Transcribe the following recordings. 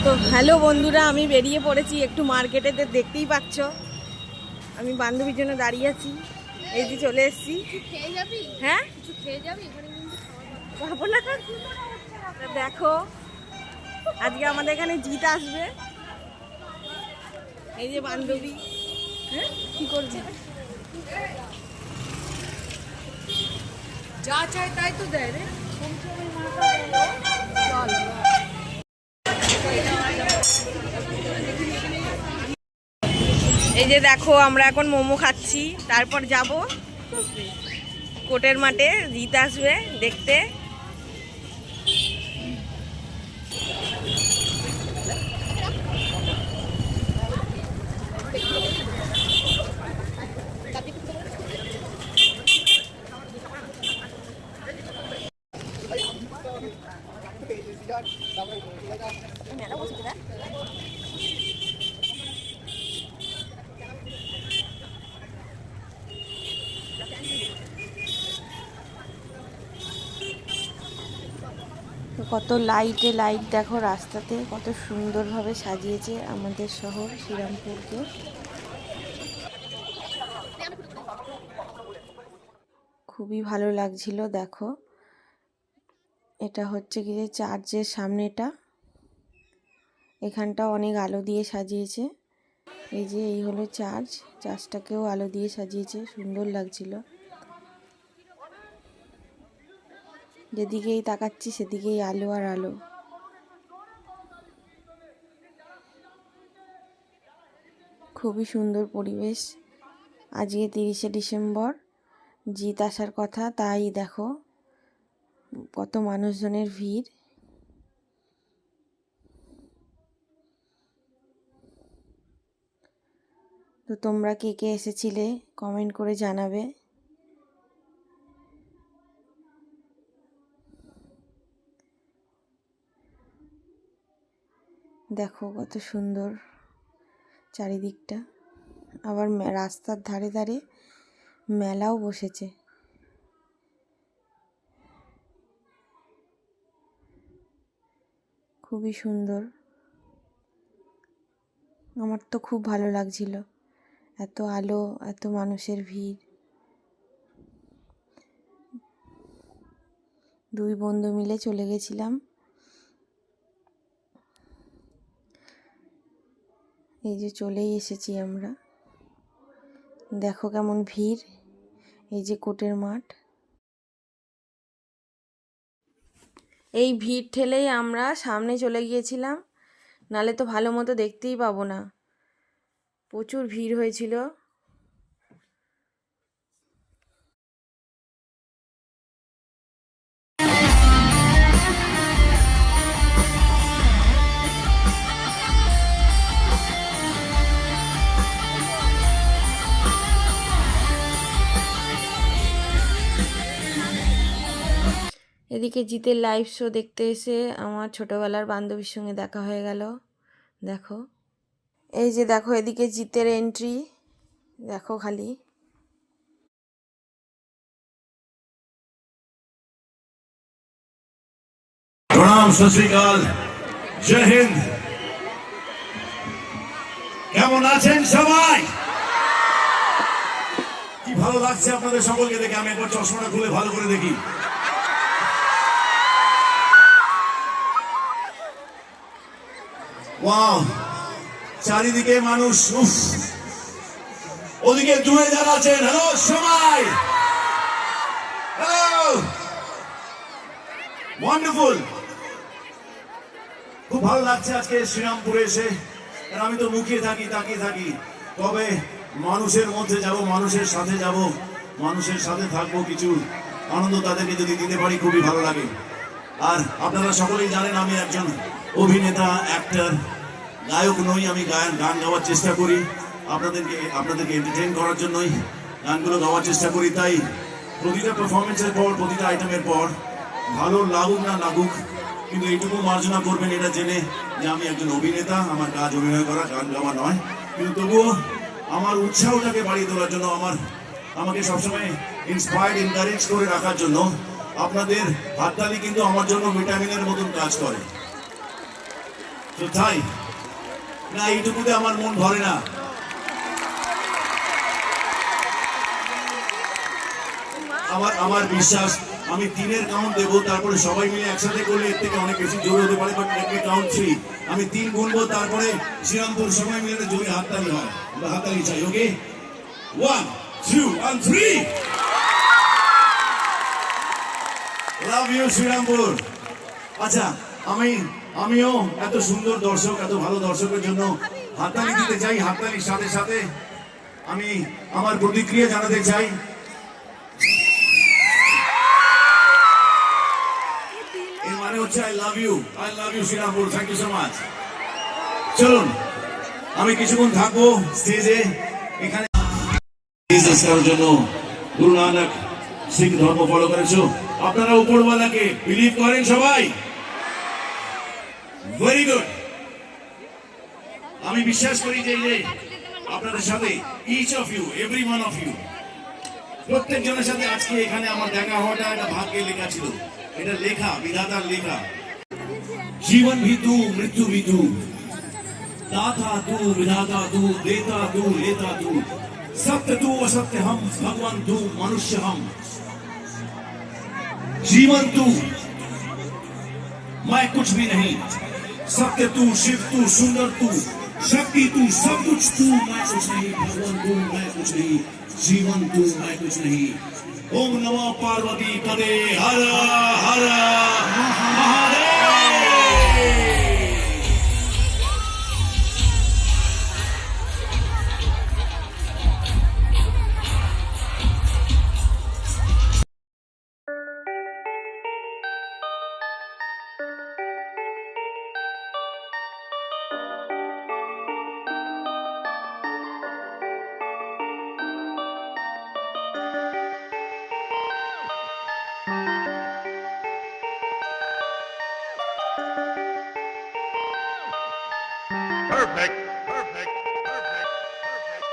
তো হ্যালো বন্ধুরা, আমি বেরিয়ে পড়েছি একটু মার্কেটে। দেখতেই পাচ্ছ আমি বান্ধবীর জন্য দাঁড়িয়ে আছি। এই যে চলে এসেছি। হ্যাঁ পাবো না। দেখো আজকে আমাদের এখানে জিত আসবে। এই যে বান্ধবী। হ্যাঁ কি করছে? যা চাই তাই তো দেয় রে। চল এই যে দেখো আমরা এখন মোমো খাচ্ছি, তারপর যাব কোটের মাঠে। জিত আসবে দেখতে। কত লাইটে লাইট দেখো, রাস্তাতে কত সুন্দরভাবে সাজিয়েছে আমাদের শহর শ্রীরামপুরকে। খুবই ভালো লাগছিল। দেখো এটা হচ্ছে কি যে চার্চের সামনেটা, এখানটা অনেক আলো দিয়ে সাজিয়েছে। এই যে এই হলো চার্চ, চার্চটাকেও আলো দিয়ে সাজিয়েছে, সুন্দর লাগছিল। যেদিকেই তাকাচ্ছি সেদিকেই আলো আর আলো। খুবই সুন্দর পরিবেশ। আজকে 30শে ডিসেম্বর, জিত আসার কথা, তাই দেখো কত মানুষজনের ভিড়। তো তোমরা কে কে এসেছিলে কমেন্ট করে জানাবে। দেখো কত সুন্দর চারিদিকটা। আবার রাস্তার ধারে ধারে মেলাও বসেছে। খুবই সুন্দর, আমার তো খুব ভালো লাগছিল। এত আলো, এত মানুষের ভিড়। দুই বন্ধু মিলে চলে গেছিলাম। এই যে চলেই এসেছি আমরা। দেখো কেমন ভিড়। এই যে কোটের মাঠ। এই ভিড় ঠেলেই আমরা সামনে চলে গিয়েছিলাম, নালে তো ভালো মতো দেখতেই পাবো না। প্রচুর ভিড় হয়েছিল। এদিকে জিতের লাইভ শো দেখতে এসে আমার ছোটবেলার বান্ধবীর সঙ্গে দেখা হয়ে গেল। দেখো এই যে দেখো এদিকে জিতের এন্ট্রি দেখো খালি। প্রণাম, সত শ্রী আকাল, জয় হিন্দ। কেমন আছেন সবাই? কি ভালো লাগছে আপনাদের সকলকে দেখে। আমি একবার চশমাটা খুলে ভালো করে দেখি। ওয়াও, চারিদিকে মানুষ। ওদিকে দূরে যারা আছেন, হ্যালো সবাই, হ্যালো, ওয়ান্ডারফুল। খুব ভালো লাগছে আজকে শ্রীরামপুরে এসে। আমি তো মুখিয়ে থাকি, তাকিয়ে থাকি, তবে মানুষের মধ্যে যাব, মানুষের সাথে যাব, মানুষের সাথে থাকবো, কিছু আনন্দ তাদেরকে যদি দিতে পারি খুবই ভালো লাগে। আর আপনারা সকলেই জানেন আমি একজন অভিনেতা, অ্যাক্টর, গায়ক নই। আমি গান গাওয়ার চেষ্টা করি, আপনাদেরকে এন্টারটেইন করার জন্যই গানগুলো গাওয়ার চেষ্টা করি। তাই প্রতিটা পারফরমেন্সের পর, প্রতিটা আইটেমের পর, ভালো লাগুক না লাগুক, কিন্তু এইটুকু মার্জনা করবেন এটা জেনে যে আমি একজন অভিনেতা। আমার কাজ অভিনয় করা, গান গাওয়া নয়। কিন্তু তবুও আমার উৎসাহটাকে বাড়িয়ে তোলার জন্য, আমাকে সবসময় ইন্সপায়ার্ড, এনকারেজ করে রাখার জন্য আপনাদের হাততালি কিন্তু আমার জন্য ভিটামিনের মতন কাজ করে। তো তাই না, এইটুকুতে আমার মন ভরে না। আমার বিশ্বাস আমি 3-এর কাউন্ট দেবো, তারপরে সবাই মিলে একসাথে করলে এর থেকে অনেক বেশি জোর হতে পারে, বাট কাউন্ট 3। আমি 3 গুনবো, তারপরে শ্রীরামপুর সবাই মিলে একটা জোরে হাততালি হয়, আমরা হাততালি চাই। Okay, 1 2 and 3। Love you Serampore. আচ্ছা, আমিও এত সুন্দর দর্শক, এত ভালো দর্শকের জন্য হাততালি দিতে চাই। হাততালির সাথে সাথে আমি আমার প্রতিক্রিয়া জানাতে চাই। এর মানে হচ্ছে I love you Serampore. Thank you so much. চলুন, আমি কিছুক্ষণ থাকবো স্টেজে। এখানে বিজনেস করার জন্য গুরু নানক শিখ ধর্ম ফলো করেছো, আপনারা উপরওয়ালাকে বিলিভ করেন সবাই? Very good. আমি বিশ্বাস করি যে আপনাদের সাথে each of you, every one of you, প্রত্যেকজনের সাথে আজকে এখানে আমার দেখা হওয়াটা একটা ভাগ্যে লেখা ছিল। এটা লেখা, বিধাতার লেখা। জীবন भी तू, मृत्यु भी तू, दाता तू, विधाता तू, देता तू, लेता तू, सत्य तू, असत्य हम, भगवान तू, मनुष्य हम। जीवन तू, मैं कुछ भी नहीं। सत्य तू, शिव तू, सुंदर तू, शक्ति तू, सब कुछ तू, मैं कुछ नहीं। भगवान तू, मैं कुछ नहीं। जीवन तू, मैं कुछ नहीं। ओम नमो पार्वती पदे हर हर Mahadev. Perfect, perfect, perfect, perfect.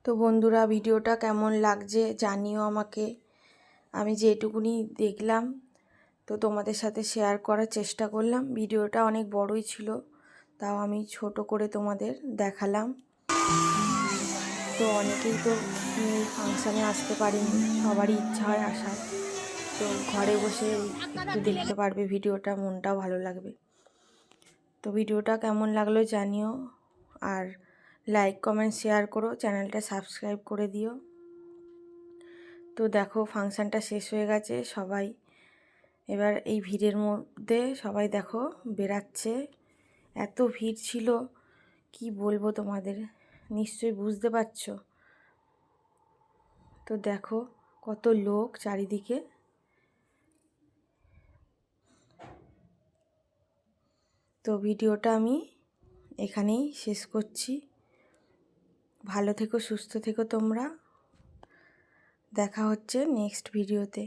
তো বন্ধুরা, ভিডিওটা কেমন লাগছে জানিও আমাকে। আমি যেটুকুনি দেখলাম তো তোমাদের সাথে শেয়ার করার চেষ্টা করলাম। ভিডিওটা অনেক বড়ই ছিল, তাও আমি ছোট করে তোমাদের দেখালাম। তো অনেকেই তো ফাংশানে আসতে পারেনি, সবারই ইচ্ছা হয় আসার। তো ঘরে বসে একটু দেখতে পারবে ভিডিওটা, মনটাও ভালো লাগবে। তো ভিডিওটা কেমন লাগলো জানিও, আর লাইক কমেন্ট শেয়ার করো, চ্যানেলটা সাবস্ক্রাইব করে দিও। তো দেখো ফাংশানটা শেষ হয়ে গেছে, সবাই এবার এই ভিড়ের মধ্যে সবাই দেখো বেরাচ্ছে। এত ভিড় ছিল কি বলবো তোমাদের, নিশ্চয়ই বুঝতে পারছো। তো দেখো কত লোক চারিদিকে। তো ভিডিওটা আমি এখানেই শেষ করছি। ভালো থেকো, সুস্থ থেকো তোমরা। দেখা হচ্ছে নেক্সট ভিডিওতে।